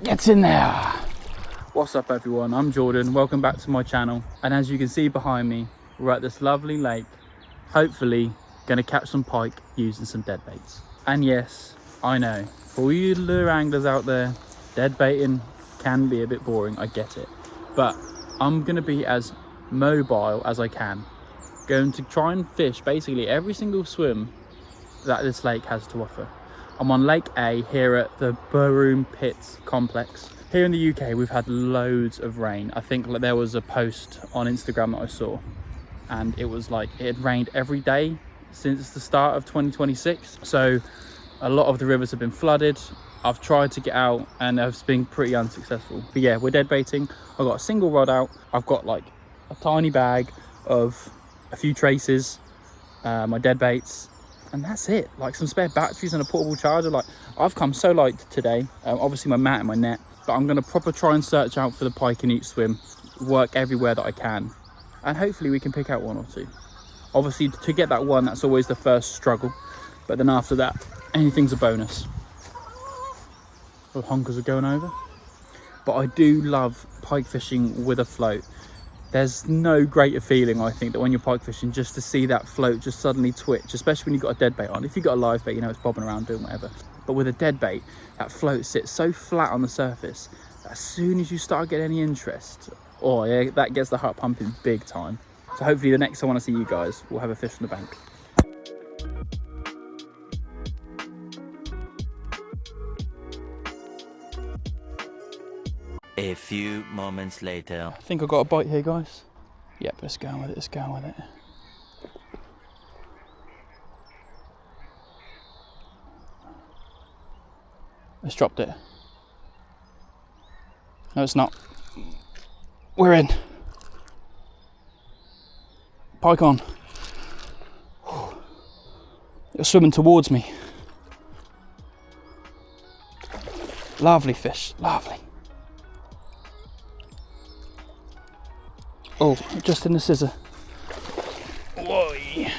Get in there. What's up everyone, I'm Jordan, welcome back to my channel. And as you can see behind me, we're at this lovely lake, hopefully gonna catch some pike using some dead baits. And yes, I know, for all you lure anglers out there, dead baiting can be a bit boring, I get it. But I'm gonna be as mobile as I can, going to try and fish basically every single swim that this lake has to offer. I'm on Lake A here at the Broome Pits complex. Here in the UK, we've had loads of rain. I think there was a post on Instagram that I saw, and it was like it had rained every day since the start of 2026. So a lot of the rivers have been flooded. I've tried to get out and it's been pretty unsuccessful. But yeah, we're dead baiting. I've got a single rod out. I've got like a tiny bag of a few traces, my dead baits, and that's it. Like some spare batteries and a portable charger. Like I've come so light today. Obviously my mat and my net, but I'm gonna proper try and search out for the pike in each swim, work everywhere that I can, and hopefully we can pick out one or two. Obviously to get that one, that's always the first struggle, but then after that, anything's a bonus. The honkers are going over. But I do love pike fishing with a float. There's no greater feeling, I think, that when you're pike fishing, just to see that float just suddenly twitch, especially when you've got a dead bait on. If you've got a live bait, you know it's bobbing around doing whatever. But with a dead bait, that float sits so flat on the surface that as soon as you start getting any interest, oh yeah, that gets the heart pumping big time. So hopefully the next time I want to see you guys, we'll have a fish on the bank. A few moments later. I think I got a bite here, guys. Yep, let's go with it, let's go with it. Let's dropped it. No, it's not. We're in. Pike on. You're swimming towards me. Lovely fish, lovely. Oh, just in the scissor. Whoa. Let's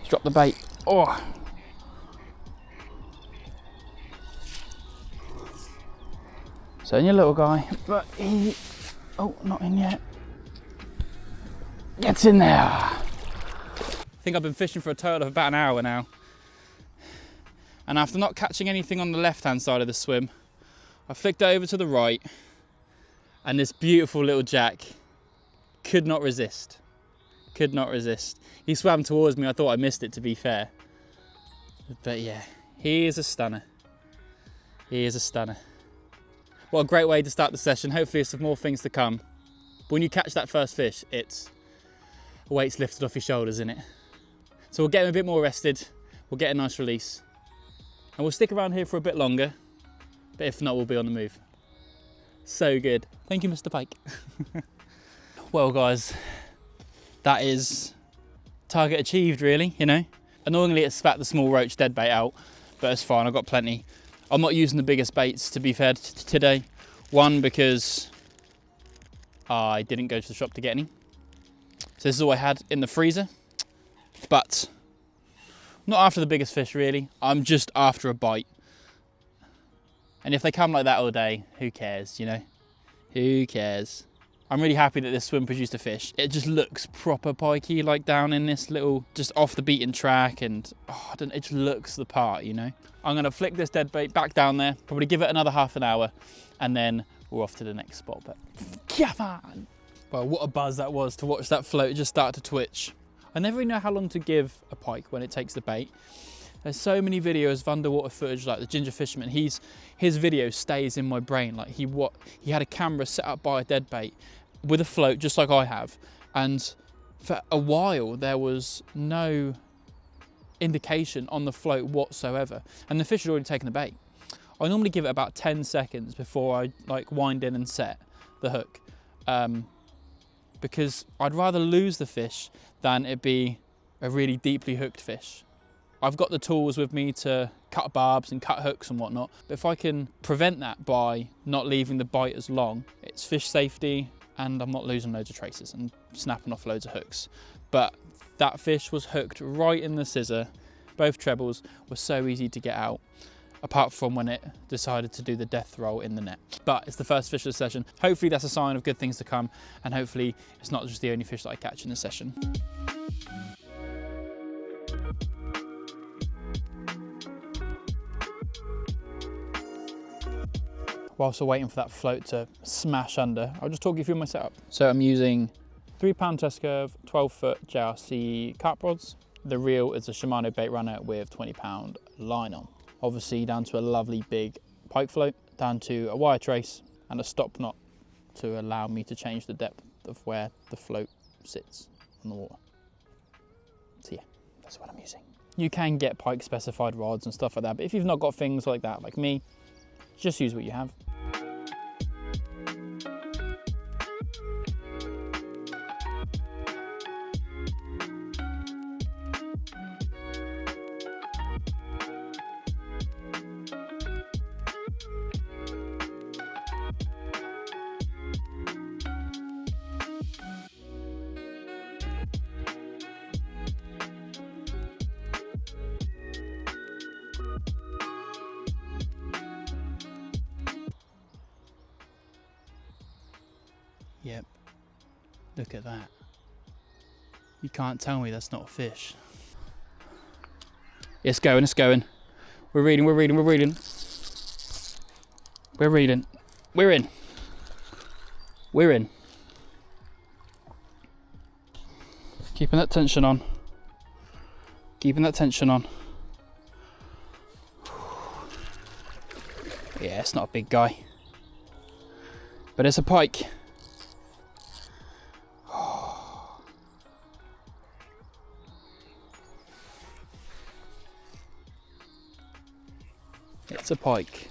drop the bait. Oh. So in your little guy, but he, oh, not in yet. Gets in there. I think I've been fishing for a total of about an hour now. And after not catching anything on the left-hand side of the swim, I flicked over to the right, and this beautiful little jack could not resist. Could not resist. He swam towards me. I thought I missed it, to be fair. But yeah, he is a stunner. He is a stunner. What a great way to start the session. Hopefully there's some more things to come. But when you catch that first fish, it's a weight's lifted off your shoulders, isn't it? So we'll get him a bit more rested. We'll get a nice release. And we'll stick around here for a bit longer. But if not, we'll be on the move. So good. Thank you, Mr. Pike. Well, guys, that is target achieved, really, you know. Annoyingly, it spat the small roach dead bait out, but it's fine, I've got plenty. I'm not using the biggest baits, to be fair, today. One, because I didn't go to the shop to get any. So this is all I had in the freezer, but not after the biggest fish, really. I'm just after a bite. And if they come like that all day, who cares, you know? Who cares? I'm really happy that this swim produced a fish. It just looks proper pikey, like down in this little, just off the beaten track, and oh, I don't know, it just looks the part, you know? I'm gonna flick this dead bait back down there, probably give it another half an hour, and then we're off to the next spot, but come on! Well, what a buzz that was to watch that float just start to twitch. I never really know how long to give a pike when it takes the bait. There's so many videos of underwater footage, like the Ginger Fisherman. His video stays in my brain. Like he had a camera set up by a dead bait with a float, just like I have. And for a while, there was no indication on the float whatsoever. And the fish had already taken the bait. I normally give it about 10 seconds before I like wind in and set the hook. Because I'd rather lose the fish than it be a really deeply hooked fish. I've got the tools with me to cut barbs and cut hooks and whatnot, but if I can prevent that by not leaving the bite as long, it's fish safety and I'm not losing loads of traces and snapping off loads of hooks. But that fish was hooked right in the scissor. Both trebles were so easy to get out. apart from when it decided to do the death roll in the net. But it's the first fish of the session. Hopefully that's a sign of good things to come, and hopefully it's not just the only fish that I catch in the session. Whilst we're waiting for that float to smash under, I'll just talk you through my setup. So I'm using 3-pound test curve, 12-foot JRC carp rods. The reel is a Shimano bait runner with 20-pound line on. Obviously down to a lovely big pike float, down to a wire trace and a stop knot to allow me to change the depth of where the float sits on the water. So yeah, that's what I'm using. You can get pike specified rods and stuff like that, but if you've not got things like that, like me, just use what you have. Yep, look at that. You can't tell me that's not a fish. It's going, it's going. We're reading, we're reading, we're reading. We're reading. We're in. We're in. Keeping that tension on. Keeping that tension on. Yeah, it's not a big guy. But it's a pike. It's a pike.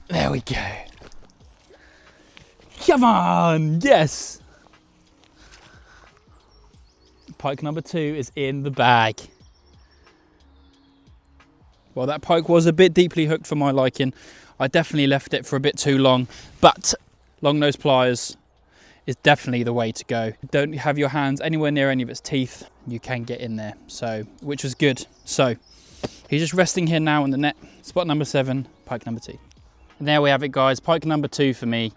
There we go. Come on, yes. Pike number 2 is in the bag. Well, that pike was a bit deeply hooked for my liking. I definitely left it for a bit too long, but long nose pliers is definitely the way to go. Don't have your hands anywhere near any of its teeth. You can get in there, so which was good. So he's just resting here now on the net. Spot number 7, pike number 2. And there we have it, guys. Pike number 2 for me.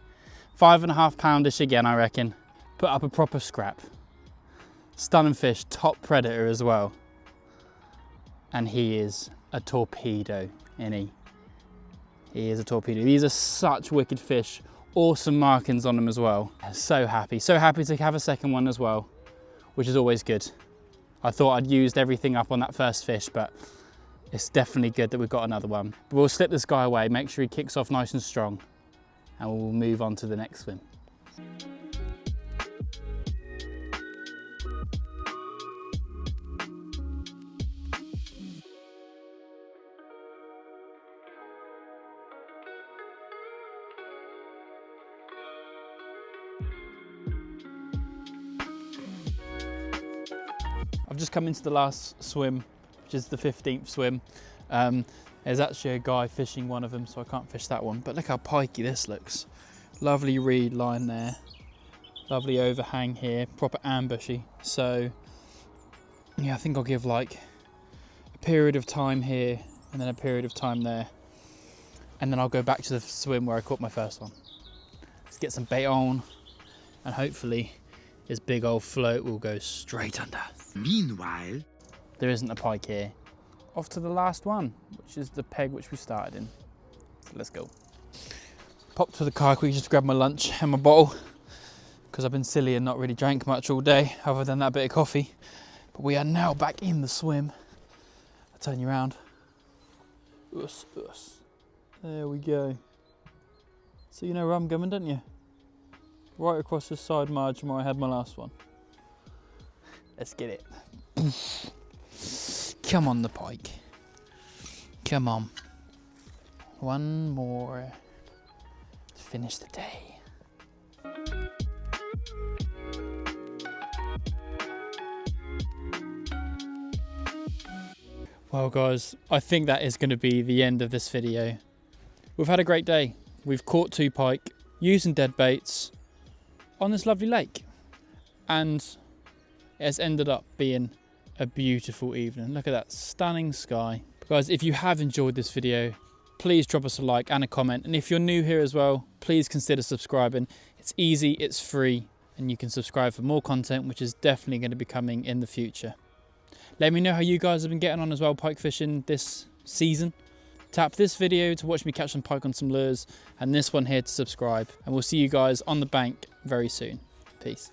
5.5 poundish again, I reckon. Put up a proper scrap. Stunning fish, top predator as well. And he is a torpedo, isn't he? He is a torpedo. These are such wicked fish. Awesome markings on them as well. So happy to have a second one as well, which is always good. I thought I'd used everything up on that first fish, but it's definitely good that we've got another one. But we'll slip this guy away, make sure he kicks off nice and strong, and we'll move on to the next swim. I've just come into the last swim, which is the 15th swim. There's actually a guy fishing one of them, so I can't fish that one. But look how pikey this looks. Lovely reed line there. Lovely overhang here, proper ambushy. So yeah, I think I'll give like a period of time here and then a period of time there. And then I'll go back to the swim where I caught my first one. Let's get some bait on, and hopefully this big old float will go straight under. Meanwhile, there isn't a pike here. Off to the last one, which is the peg which we started in. So let's go. Popped to the car quickly just to grab my lunch and my bottle, because I've been silly and not really drank much all day, other than that bit of coffee. But we are now back in the swim. I'll turn you around. Us, us. There we go. So you know where I'm going, don't you? Right across the side margin where I had my last one. Let's get it. Come on, the pike. Come on. One more to finish the day. Well guys, I think that is going to be the end of this video. We've had a great day. We've caught 2 pike using dead baits on this lovely lake. and it has ended up being a beautiful evening. Look at that stunning sky. Guys, if you have enjoyed this video, please drop us a like and a comment. And if you're new here as well, please consider subscribing. It's easy, it's free, and you can subscribe for more content, which is definitely going to be coming in the future. Let me know how you guys have been getting on as well pike fishing this season. Tap this video to watch me catch some pike on some lures, and this one here to subscribe. And we'll see you guys on the bank very soon. Peace.